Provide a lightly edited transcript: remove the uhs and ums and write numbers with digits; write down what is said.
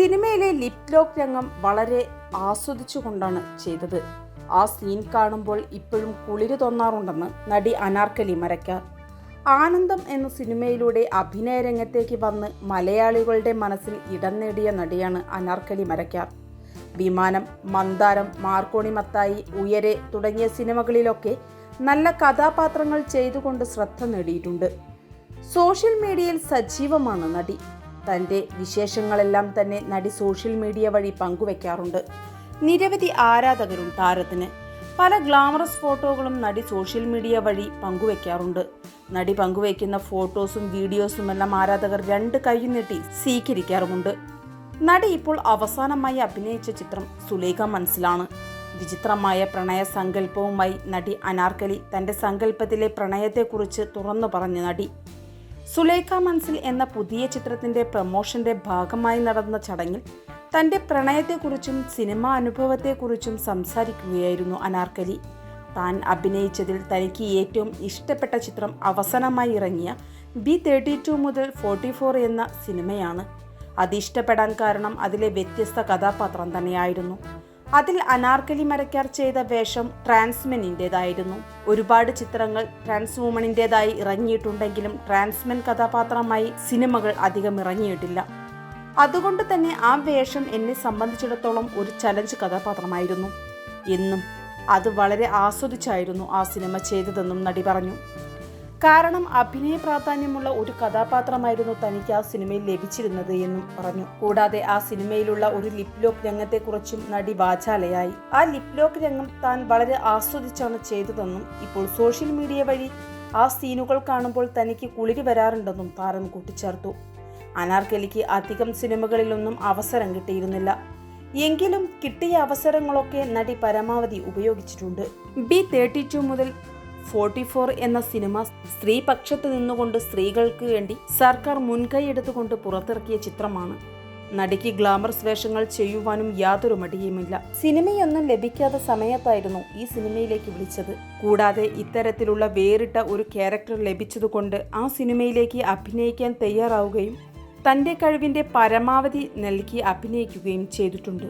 സിനിമയിലെ lip lock രംഗം വളരെ ആസ്വദിച്ചുകൊണ്ടാണ് ചെയ്തത്. ആ സീൻ കാണുമ്പോൾ ഇപ്പോഴും കുളിര് തോന്നാറുണ്ടെന്ന് നടി അനാർക്കലി മരക്കാർ. ആനന്ദം എന്ന സിനിമയിലൂടെ അഭിനയ രംഗത്തേക്ക് വന്ന് മലയാളികളുടെ മനസ്സിൽ ഇടം നേടിയ നടിയാണ് അനാർക്കലി മരക്കാർ. വിമാനം, മന്ദാരം, മാർക്കോണി മത്തായി, ഉയരെ തുടങ്ങിയ സിനിമകളിലൊക്കെ നല്ല കഥാപാത്രങ്ങൾ ചെയ്തുകൊണ്ട് ശ്രദ്ധ നേടിയിട്ടുണ്ട്. സോഷ്യൽ മീഡിയയിൽ സജീവമാണ് നടി. തൻ്റെ വിശേഷങ്ങളെല്ലാം തന്നെ നടി സോഷ്യൽ മീഡിയ വഴി പങ്കുവെക്കാറുണ്ട്. നിരവധി ആരാധകരും താരത്തിന്. പല ഗ്ലാമറസ് ഫോട്ടോകളും നടി സോഷ്യൽ മീഡിയ വഴി പങ്കുവെക്കാറുണ്ട്. നടി പങ്കുവെക്കുന്ന ഫോട്ടോസും വീഡിയോസുമെല്ലാം ആരാധകർ രണ്ട് കൈയും നീട്ടി സ്വീകരിക്കാറുമുണ്ട്. നടി ഇപ്പോൾ അവസാനമായി അഭിനയിച്ച ചിത്രം സുലേഖ മനസ്സിലാണ്. വിചിത്രമായ പ്രണയ സങ്കല്പവുമായി നടി അനാർക്കലി തൻ്റെ സങ്കല്പത്തിലെ പ്രണയത്തെക്കുറിച്ച് തുറന്നു പറഞ്ഞ നടി. സുലേഖ മനസ്സിൽ എന്ന പുതിയ ചിത്രത്തിൻ്റെ പ്രമോഷന്റെ ഭാഗമായി നടന്ന ചടങ്ങിൽ തൻ്റെ പ്രണയത്തെക്കുറിച്ചും സിനിമാ അനുഭവത്തെക്കുറിച്ചും സംസാരിക്കുകയായിരുന്നു അനാർക്കലി. താൻ അഭിനയിച്ചതിൽ തനിക്ക് ഏറ്റവും ഇഷ്ടപ്പെട്ട ചിത്രം അവസാനമായി ഇറങ്ങിയ B32 മുതൽ 44 എന്ന സിനിമയാണ്. അത് ഇഷ്ടപ്പെടാൻ കാരണം അതിലെ വ്യത്യസ്ത കഥാപാത്രം തന്നെയായിരുന്നു. അതിൽ അനാർക്കലി മരക്കാർ ചെയ്ത വേഷം ട്രാൻസ്മെനിൻ്റേതായിരുന്നു. ഒരുപാട് ചിത്രങ്ങൾ ട്രാൻസ് വുമണിൻ്റേതായി ഇറങ്ങിയിട്ടുണ്ടെങ്കിലും ട്രാൻസ്മെൻ കഥാപാത്രമായി സിനിമകൾ അധികം ഇറങ്ങിയിട്ടില്ല. അതുകൊണ്ട് തന്നെ ആ വേഷം എന്നെ സംബന്ധിച്ചിടത്തോളം ഒരു ചലഞ്ച് കഥാപാത്രമായിരുന്നു എന്നും അത് വളരെ ആസ്വദിച്ചായിരുന്നു ആ സിനിമ ചെയ്തതെന്നും നടി പറഞ്ഞു. കാരണം അഭിനയ പ്രാധാന്യമുള്ള ഒരു കഥാപാത്രമായിരുന്നു തനിക്ക് ആ സിനിമയിൽ ലഭിച്ചിരുന്നത് എന്നും പറഞ്ഞു. കൂടാതെ ആ സിനിമയിലുള്ള ഒരു ലിപ് ലോക്ക് രംഗത്തെക്കുറിച്ചും നടി വാചാലയായി. ആ ലിപ് ലോക്ക് രംഗം താൻ വളരെ ആസ്വദിച്ചാണ് ചെയ്തതെന്നും ഇപ്പോൾ സോഷ്യൽ മീഡിയ വഴി ആ സീനുകൾ കാണുമ്പോൾ തനിക്ക് കുളിര് വരാറുണ്ടെന്നും താരം കൂട്ടിച്ചേർത്തു. അനാർക്കലിക്ക് അധികം സിനിമകളിലൊന്നും അവസരം കിട്ടിയിരുന്നില്ല. എങ്കിലും കിട്ടിയ അവസരങ്ങളൊക്കെ നടി പരമാവധി ഉപയോഗിച്ചിട്ടുണ്ട്. B32 മുതൽ 44 എന്ന സിനിമ സ്ത്രീപക്ഷത്ത് നിന്നുകൊണ്ട് സ്ത്രീകൾക്ക് വേണ്ടി സർക്കാർ മുൻകൈ എടുത്തുകൊണ്ട് പുറത്തിറക്കിയ ചിത്രമാണ്. നടിക്ക് ഗ്ലാമറസ് വേഷങ്ങൾ ചെയ്യുവാനും യാതൊരു മടിയുമില്ല. സിനിമയൊന്നും ലഭിക്കാത്ത സമയത്തായിരുന്നു ഈ സിനിമയിലേക്ക് വിളിച്ചത്. കൂടാതെ ഇത്തരത്തിലുള്ള വേറിട്ട ഒരു ക്യാരക്ടർ ലഭിച്ചതുകൊണ്ട് ആ സിനിമയിലേക്ക് അഭിനയിക്കാൻ തയ്യാറാവുകയും തൻ്റെ കഴിവിൻ്റെ പരമാവധി നൽകി അഭിനയിക്കുകയും ചെയ്തിട്ടുണ്ട്.